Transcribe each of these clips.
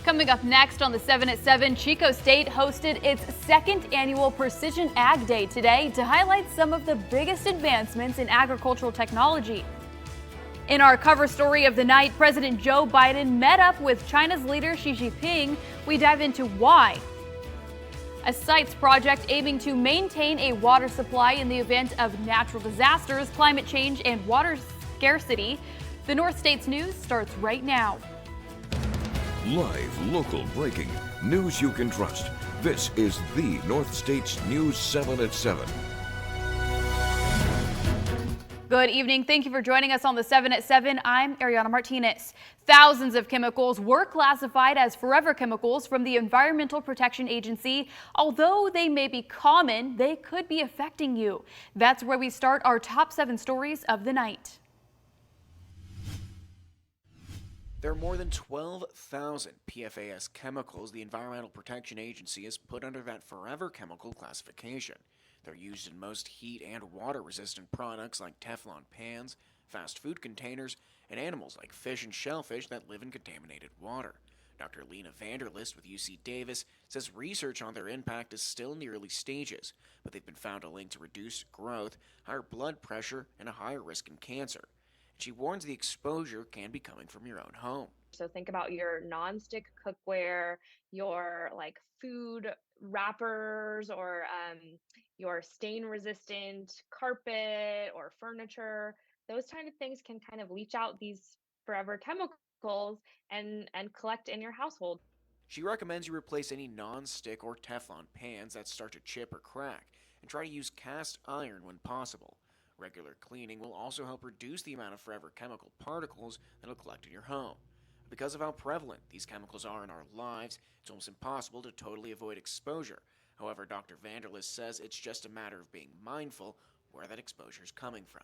Coming up next on the 7 at 7, Chico State hosted its second annual Precision Ag Day today to highlight some of the biggest advancements in agricultural technology. In our cover story of the night, President Joe Biden met up with China's leader Xi Jinping. We dive into why. A sites project aiming to maintain a water supply in the event of natural disasters, climate change, and water scarcity. The Northstate's news starts right now. Live, local, breaking, news you can trust. This is the North State's News 7 at 7. Good evening. Thank you for joining us on the 7 at 7. I'm Ariana Martinez. Thousands of chemicals were classified as forever chemicals from the Environmental Protection Agency. Although they may be common, they could be affecting you. That's where we start our top 7 stories of the night. There are more than 12,000 PFAS chemicals the Environmental Protection Agency has put under that forever chemical classification. They're used in most heat and water-resistant products like Teflon pans, fast food containers, and animals like fish and shellfish that live in contaminated water. Dr. Lena Vanderlist with UC Davis says research on their impact is still in the early stages, but they've been found to link to reduced growth, higher blood pressure, and a higher risk in cancer. She warns the exposure can be coming from your own home. So think about your non-stick cookware, your food wrappers, or your stain-resistant carpet or furniture. Those kind of things can kind of leach out these forever chemicals and collect in your household. She recommends you replace any non-stick or Teflon pans that start to chip or crack, and try to use cast iron when possible. Regular cleaning will also help reduce the amount of forever chemical particles that will collect in your home. Because of how prevalent these chemicals are in our lives, it's almost impossible to totally avoid exposure. However, Dr. Vanderlist says it's just a matter of being mindful where that exposure is coming from.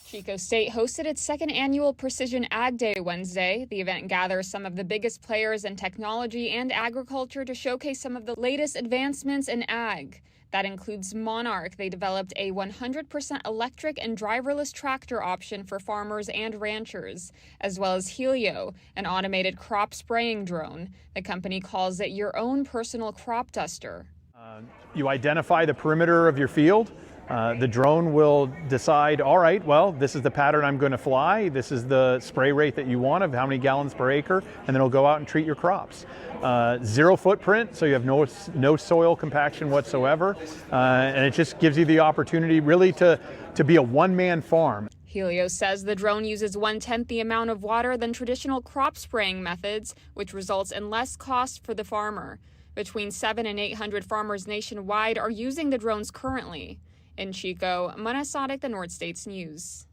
Chico State hosted its second annual Precision Ag Day Wednesday. The event gathers some of the biggest players in technology and agriculture to showcase some of the latest advancements in ag. That includes Monarch. They developed a 100% electric and driverless tractor option for farmers and ranchers, as well as Helio, an automated crop spraying drone. The company calls it your own personal crop duster. You identify the perimeter of your field. The drone will decide, all right, well, this is the pattern I'm going to fly. This is the spray rate that you want of how many gallons per acre, and then it'll go out and treat your crops. Zero footprint, so you have no soil compaction whatsoever, and it just gives you the opportunity really to be a one-man farm. Helio says the drone uses 1/10 the amount of water than traditional crop spraying methods, which results in less cost for the farmer. Between 700 and 800 farmers nationwide are using the drones currently. In Chico, Mona Sadiq, the North States News.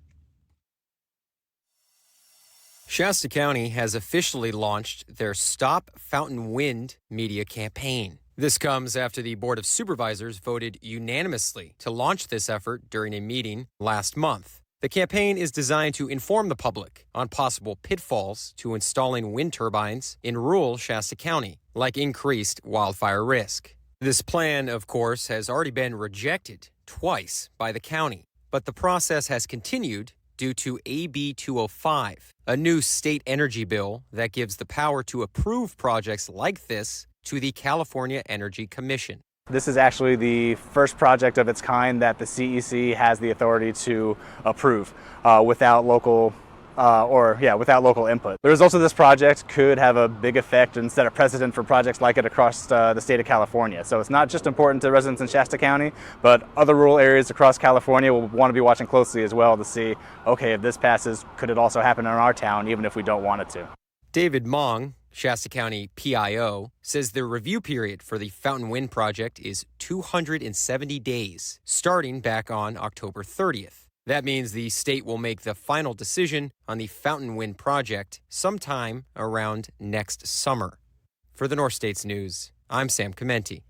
Shasta County has officially launched their Stop Fountain Wind media campaign. This comes after the Board of Supervisors voted unanimously to launch this effort during a meeting last month. The campaign is designed to inform the public on possible pitfalls to installing wind turbines in rural Shasta County, like increased wildfire risk. This plan, of course, has already been rejected twice by the county, but the process has continued due to AB 205, a new state energy bill that gives the power to approve projects like this to the California Energy Commission. This is actually the first project of its kind that the CEC has the authority to approve without local input. The results of this project could have a big effect and set a precedent for projects like it across the state of California. So it's not just important to residents in Shasta County, but other rural areas across California will want to be watching closely as well to see, okay, if this passes, could it also happen in our town, even if we don't want it to? David Mong, Shasta County PIO, says the review period for the Fountain Wind project is 270 days, starting back on October 30th. That means the state will make the final decision on the Fountain Wind project sometime around next summer. For the North States News, I'm Sam Comenti.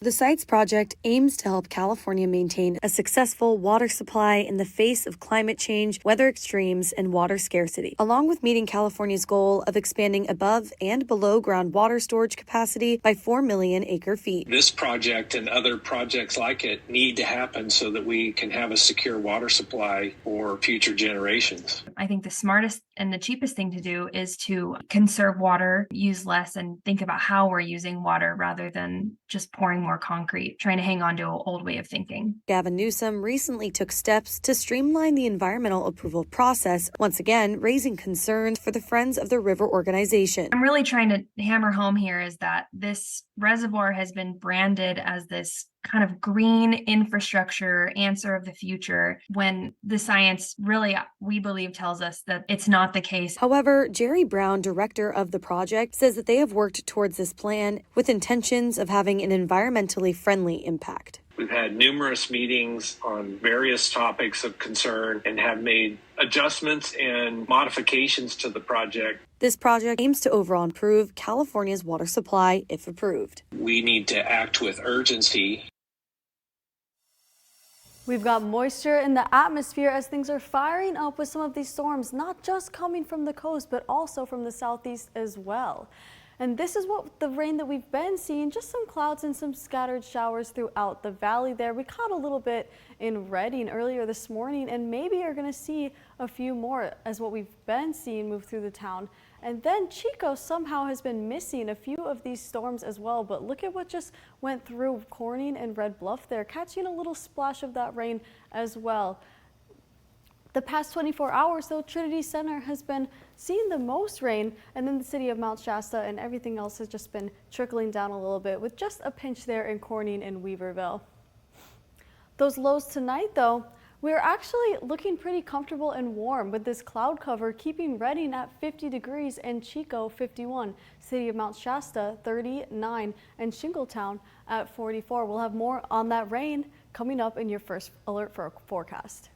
The Sites project aims to help California maintain a successful water supply in the face of climate change, weather extremes, and water scarcity, along with meeting California's goal of expanding above and below ground water storage capacity by 4 million acre-feet. This project and other projects like it need to happen so that we can have a secure water supply for future generations. I think the smartest and the cheapest thing to do is to conserve water, use less, and think about how we're using water rather than just pouring more concrete, trying to hang on to an old way of thinking. Gavin Newsom recently took steps to streamline the environmental approval process, once again raising concerns for the Friends of the River organization. I'm really trying to hammer home here is that this reservoir has been branded as this kind of green infrastructure answer of the future when the science really, we believe, tells us that it's not the case. However, Jerry Brown, director of the project, says that they have worked towards this plan with intentions of having an environmentally friendly impact. We've had numerous meetings on various topics of concern and have made adjustments and modifications to the project. This project aims to overall improve California's water supply if approved. We need to act with urgency. We've got moisture in the atmosphere as things are firing up with some of these storms, not just coming from the coast, but also from the southeast as well. And this is what the rain that we've been seeing, just some clouds and some scattered showers throughout the valley there. We caught a little bit in Redding earlier this morning, and maybe you're going to see a few more as what we've been seeing move through the town. And then Chico somehow has been missing a few of these storms as well, but look at what just went through Corning and Red Bluff there, catching a little splash of that rain as well. The past 24 hours, though, Trinity Center has been seeing the most rain, and then the city of Mount Shasta and everything else has just been trickling down a little bit with just a pinch there in Corning and Weaverville. Those lows tonight, though, we're actually looking pretty comfortable and warm with this cloud cover keeping Redding at 50 degrees and Chico 51, city of Mount Shasta 39, and Shingletown at 44. We'll have more on that rain coming up in your first alert forecast.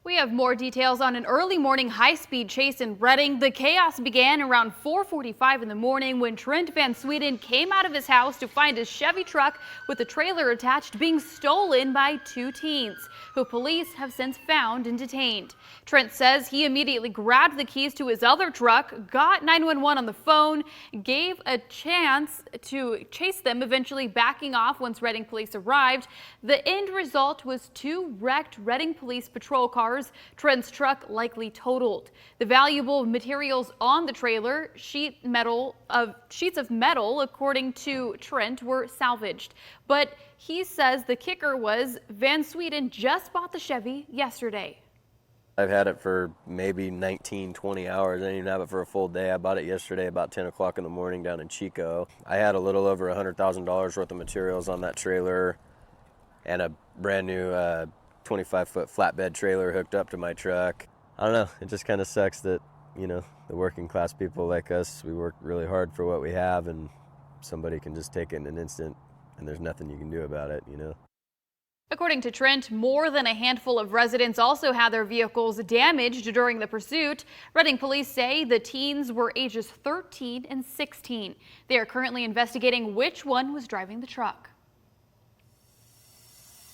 We have more details on an early morning high-speed chase in Redding. The chaos began around 4:45 in the morning when Trent Van Sweden came out of his house to find his Chevy truck with a trailer attached being stolen by two teens, who police have since found and detained. Trent says he immediately grabbed the keys to his other truck, got 911 on the phone, gave a chance to chase them, eventually backing off once Redding police arrived. The end result was two wrecked Redding police patrol cars. Trent's truck likely totaled. The valuable materials on the trailer, sheets of metal, according to Trent, were salvaged. But he says the kicker was Van Sweden just bought the Chevy yesterday. I've had it for maybe 19, 20 hours. I didn't even have it for a full day. I bought it yesterday about 10 o'clock in the morning down in Chico. I had a little over $100,000 worth of materials on that trailer and a brand new 25-foot flatbed trailer hooked up to my truck. I don't know, it just kind of sucks that, you know, the working class people like us, we work really hard for what we have, and somebody can just take it in an instant and there's nothing you can do about it, you know. According to Trent, more than a handful of residents also had their vehicles damaged during the pursuit. Redding police say the teens were ages 13 and 16. They are currently investigating which one was driving the truck.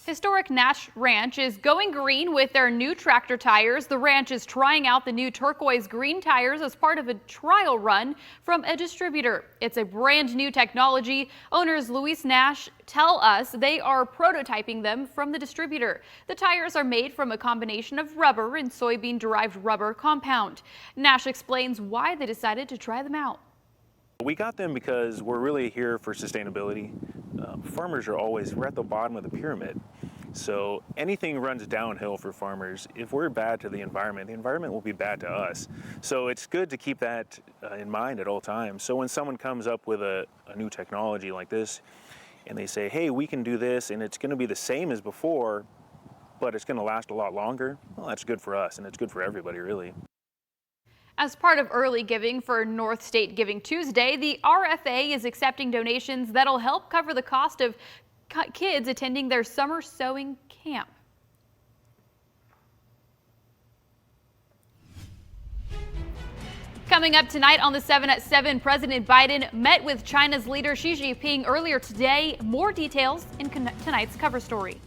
Historic Nash Ranch is going green with their new tractor tires. The ranch is trying out the new turquoise green tires as part of a trial run from a distributor. It's a brand new technology. Owners Luis Nash tell us they are prototyping them from the distributor. The tires are made from a combination of rubber and soybean-derived rubber compound. Nash explains why they decided to try them out. We got them because we're really here for sustainability. Farmers are always, we're at the bottom of the pyramid. So anything runs downhill for farmers. If we're bad to the environment will be bad to us. So it's good to keep that in mind at all times. So when someone comes up with a new technology like this and they say, hey, we can do this and it's going to be the same as before, but it's going to last a lot longer, well, that's good for us and it's good for everybody, really. As part of early giving for Northstate Giving Tuesday, the RFA is accepting donations that'll help cover the cost of kids attending their summer sewing camp. Coming up tonight on the 7 at 7, President Biden met with China's leader Xi Jinping earlier today. More details in tonight's cover story.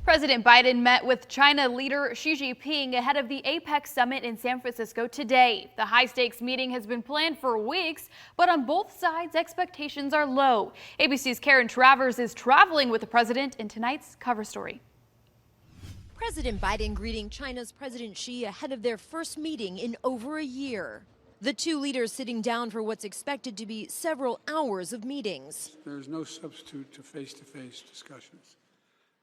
President Biden met with China leader Xi Jinping ahead of the APEC summit in San Francisco today. The high-stakes meeting has been planned for weeks, but on both sides, expectations are low. ABC's Karen Travers is traveling with the president in tonight's cover story. President Biden greeting China's President Xi ahead of their first meeting in over a year. The two leaders sitting down for what's expected to be several hours of meetings. There's no substitute to face-to-face discussions.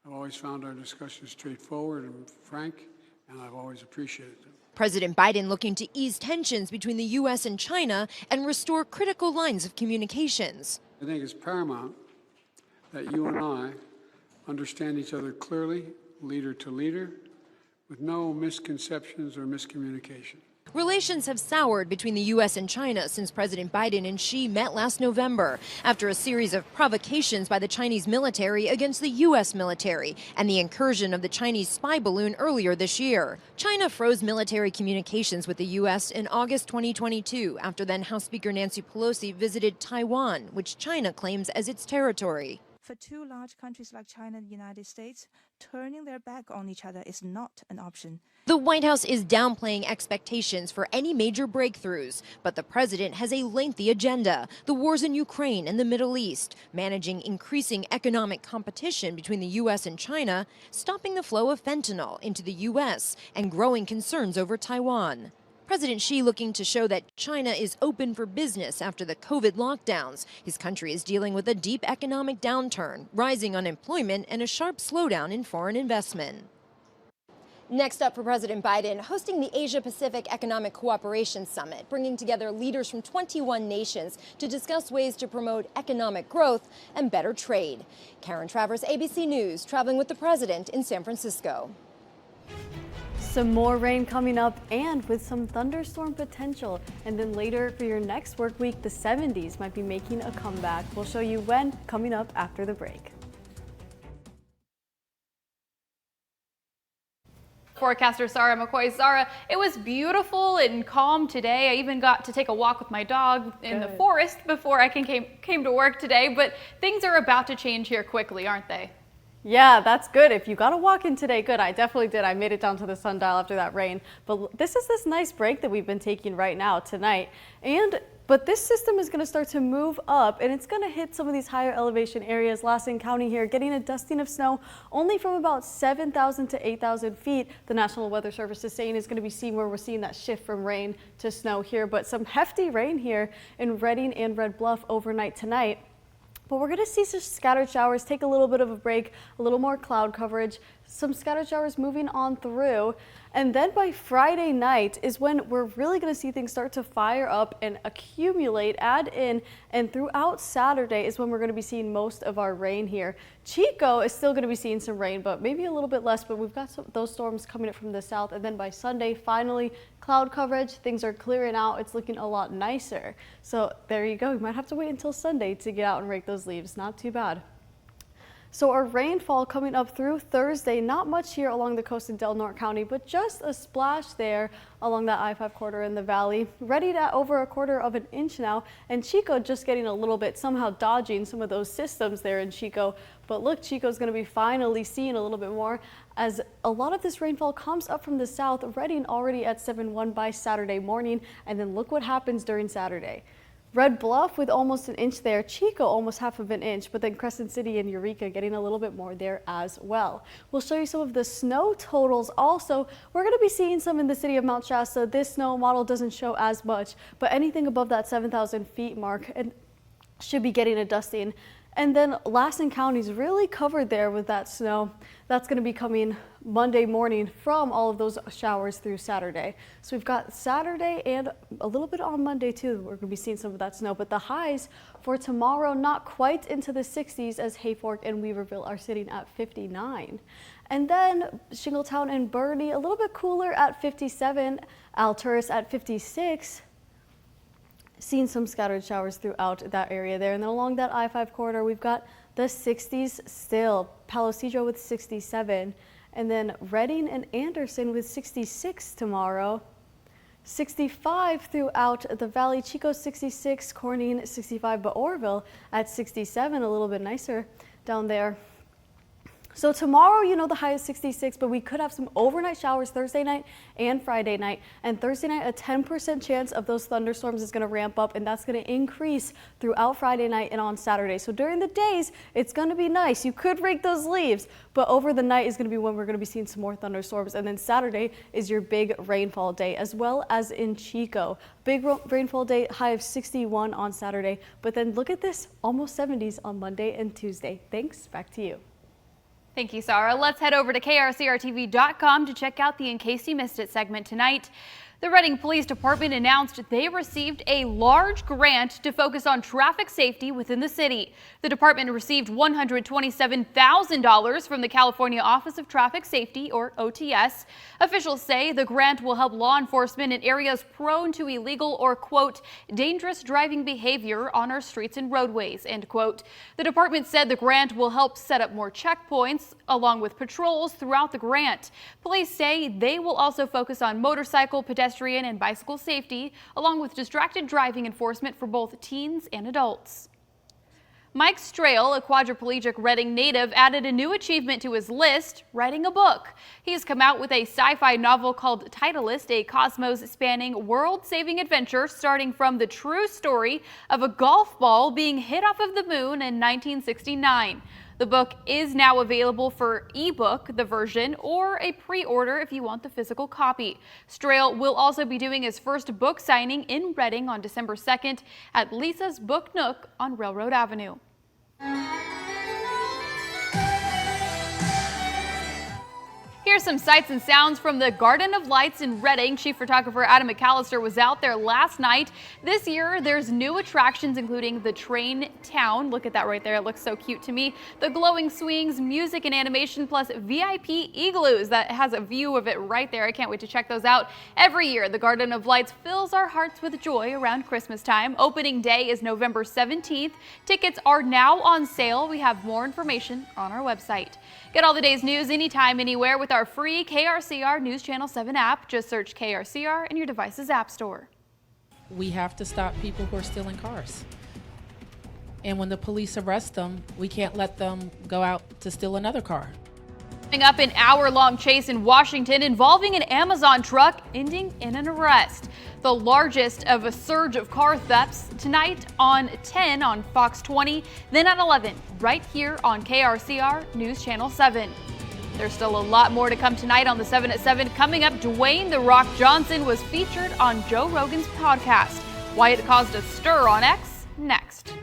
I've always found our discussions straightforward and frank, and I've always appreciated them. President Biden looking to ease tensions between the U.S. and China and restore critical lines of communications. I think it's paramount that you and I understand each other clearly, leader to leader, with no misconceptions or miscommunication. Relations have soured between the U.S. and China since President Biden and Xi met last November after a series of provocations by the Chinese military against the U.S. military and the incursion of the Chinese spy balloon earlier this year. China froze military communications with the U.S. in August 2022 after then House Speaker Nancy Pelosi visited Taiwan, which China claims as its territory. For two large countries like China and the United States, turning their back on each other is not an option. The White House is downplaying expectations for any major breakthroughs, but the president has a lengthy agenda: the wars in Ukraine and the Middle East, managing increasing economic competition between the U.S. and China, stopping the flow of fentanyl into the U.S., and growing concerns over Taiwan. President Xi looking to show that China is open for business after the COVID lockdowns. His country is dealing with a deep economic downturn, rising unemployment, and a sharp slowdown in foreign investment. Next up for President Biden, hosting the Asia-Pacific Economic Cooperation Summit, bringing together leaders from 21 nations to discuss ways to promote economic growth and better trade. Karen Travers, ABC News, traveling with the president in San Francisco. Some more rain coming up and with some thunderstorm potential. And then later for your next work week, the 70s might be making a comeback. We'll show you when, coming up after the break. Forecaster Sarah McCoy. Sarah, it was beautiful and calm today. I even got to take a walk with my dog in the forest before I came to work today, but things are about to change here quickly, aren't they? Yeah, that's good. If you got to walk in today, good. I definitely did. I made it down to the sundial after that rain. But this is this nice break that we've been taking right now tonight. But this system is going to start to move up, and it's going to hit some of these higher elevation areas. Lassen County here getting a dusting of snow only from about 7,000 to 8,000 feet. The National Weather Service is saying is going to be seen where we're seeing that shift from rain to snow here. But some hefty rain here in Redding and Red Bluff overnight tonight. But we're going to see some scattered showers, take a little bit of a break, a little more cloud coverage, some scattered showers moving on through. And then by Friday night is when we're really going to see things start to fire up and accumulate, add in, and throughout Saturday is when we're going to be seeing most of our rain here. Chico is still going to be seeing some rain, but maybe a little bit less, but we've got those storms coming up from the south. And then by Sunday, finally, cloud coverage, things are clearing out. It's looking a lot nicer. So there you go. You might have to wait until Sunday to get out and rake those leaves. Not too bad. So our rainfall coming up through Thursday, not much here along the coast in Del Norte County, but just a splash there along that I-5 corridor in the valley. Ready at over 1/4 of an inch now, and Chico just getting a little bit, somehow dodging some of those systems there in Chico. But look, Chico's going to be finally seeing a little bit more as a lot of this rainfall comes up from the south. Redding already at 7.1 by Saturday morning, and then look what happens during Saturday. Red Bluff with almost an inch there, Chico almost 1/2 of an inch, but then Crescent City and Eureka getting a little bit more there as well. We'll show you some of the snow totals also. We're going to be seeing some in the city of Mount Shasta. This snow model doesn't show as much, but anything above that 7,000 feet mark and should be getting a dusting. And then Lassen County is really covered there with that snow. That's going to be coming Monday morning from all of those showers through Saturday. So we've got Saturday and a little bit on Monday too. We're going to be seeing some of that snow, but the highs for tomorrow not quite into the 60s as Hayfork and Weaverville are sitting at 59. And then Shingletown and Bernie a little bit cooler at 57, Alturas at 56. Seen some scattered showers throughout that area there. And then along that I-5 corridor, we've got the 60s still. Palo Cedro with 67. And then Reading and Anderson with 66 tomorrow. 65 throughout the valley. Chico 66, Corning 65, but Orville at 67, a little bit nicer down there. So tomorrow, you know, the high is 66, but we could have some overnight showers Thursday night and Friday night. And Thursday night, a 10% chance of those thunderstorms is going to ramp up, and that's going to increase throughout Friday night and on Saturday. So during the days, it's going to be nice. You could rake those leaves, but over the night is going to be when we're going to be seeing some more thunderstorms. And then Saturday is your big rainfall day, as well as in Chico. Big rainfall day, high of 61 on Saturday. But then look at this, almost 70s on Monday and Tuesday. Thanks. Back to you. Thank you, Sarah. Let's head over to KRCRTV.com to check out the In Case You Missed It segment tonight. The Reading Police Department announced they received a large grant to focus on traffic safety within the city. The department received $127,000 from the California Office of Traffic Safety, or OTS. Officials say the grant will help law enforcement in areas prone to illegal or, quote, dangerous driving behavior on our streets and roadways, end quote. The department said the grant will help set up more checkpoints along with patrols throughout the grant. Police say they will also focus on motorcycle, pedestrian, and bicycle safety, along with distracted driving enforcement for both teens and adults. Mike Strail, a quadriplegic Reading native, added a new achievement to his list, writing a book. He's come out with a sci-fi novel called Titleist, a cosmos-spanning, world-saving adventure starting from the true story of a golf ball being hit off of the moon in 1969. The book is now available for ebook, the version, or a pre-order if you want the physical copy. Strail will also be doing his first book signing in Reading on December 2nd at Lisa's Book Nook on Railroad Avenue. Here's some sights and sounds from the Garden of Lights in Reading. Chief photographer Adam McAllister was out there last night. This year, there's new attractions, including the Train Town. Look at that right there. It looks so cute to me. The glowing swings, music and animation, plus VIP igloos. That has a view of it right there. I can't wait to check those out. Every year, the Garden of Lights fills our hearts with joy around Christmas time. Opening day is November 17th. Tickets are now on sale. We have more information on our website. Get all the day's news anytime, anywhere with our free KRCR News Channel 7 app. Just search KRCR in your device's app store. We have to stop people who are stealing cars. And when the police arrest them, we can't let them go out to steal another car. Coming up, an hour-long chase in Washington involving an Amazon truck ending in an arrest. The largest of a surge of car thefts tonight on 10 on Fox 20, then at 11 right here on KRCR News Channel 7. There's still a lot more to come tonight on the 7 at 7. Coming up, Dwayne "The Rock" Johnson was featured on Joe Rogan's podcast. Why it caused a stir on X, next.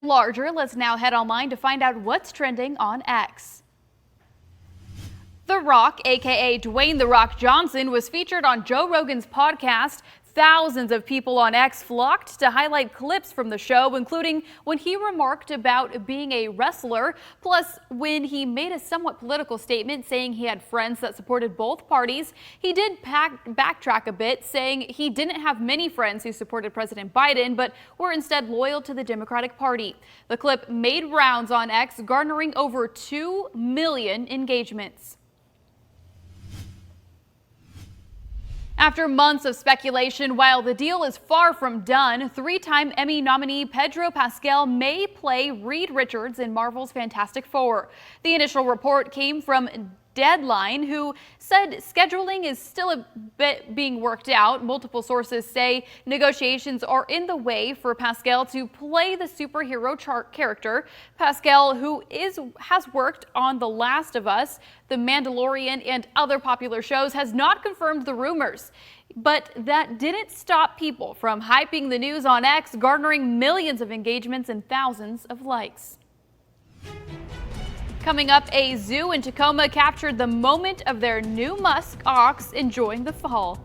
Larger, let's now head online to find out what's trending on X. The Rock, aka Dwayne "The Rock" Johnson, was featured on Joe Rogan's podcast. Thousands of people on X flocked to highlight clips from the show, including when he remarked about being a wrestler, plus when he made a somewhat political statement saying he had friends that supported both parties. He did backtrack a bit, saying he didn't have many friends who supported President Biden, but were instead loyal to the Democratic Party. The clip made rounds on X, garnering over 2 million engagements. After months of speculation, while the deal is far from done, three-time Emmy nominee Pedro Pascal may play Reed Richards in Marvel's Fantastic Four. The initial report came from Deadline, who said scheduling is still a bit being worked out. Multiple sources say negotiations are in the way for Pascal to play the superhero character. Pascal, who has worked on The Last of Us, The Mandalorian, and other popular shows, has not confirmed the rumors. But that didn't stop people from hyping the news on X, garnering millions of engagements and thousands of likes. Coming up, a zoo in Tacoma captured the moment of their new musk ox enjoying the fall.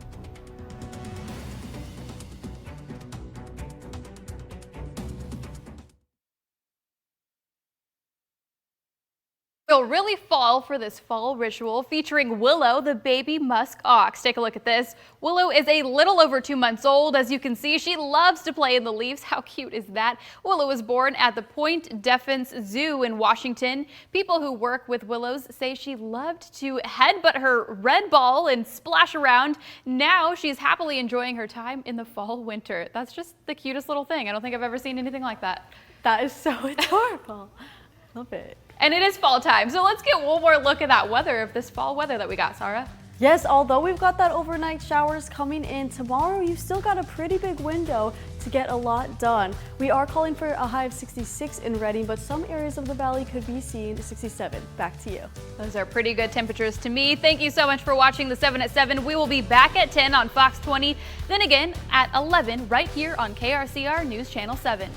feel really fall for this fall ritual featuring Willow, the baby musk ox. Take a look at this. Willow is a little over 2 months old. As you can see, she loves to play in the leaves. How cute is that? Willow was born at the Point Defense Zoo in Washington. People who work with willows say she loved to headbutt her red ball and splash around. Now she's happily enjoying her time in the fall winter. That's just the cutest little thing. I don't think I've ever seen anything like that. That is so adorable. Love it. And it is fall time, so let's get one more look at that weather, of this fall weather that we got, Sarah. Yes, although we've got that overnight showers coming in tomorrow, you've still got a pretty big window to get a lot done. We are calling for a high of 66 in Reading, but some areas of the valley could be seeing 67. Back to you. Those are pretty good temperatures to me. Thank you so much for watching the 7 at 7. We will be back at 10 on Fox 20, then again at 11 right here on KRCR News Channel 7.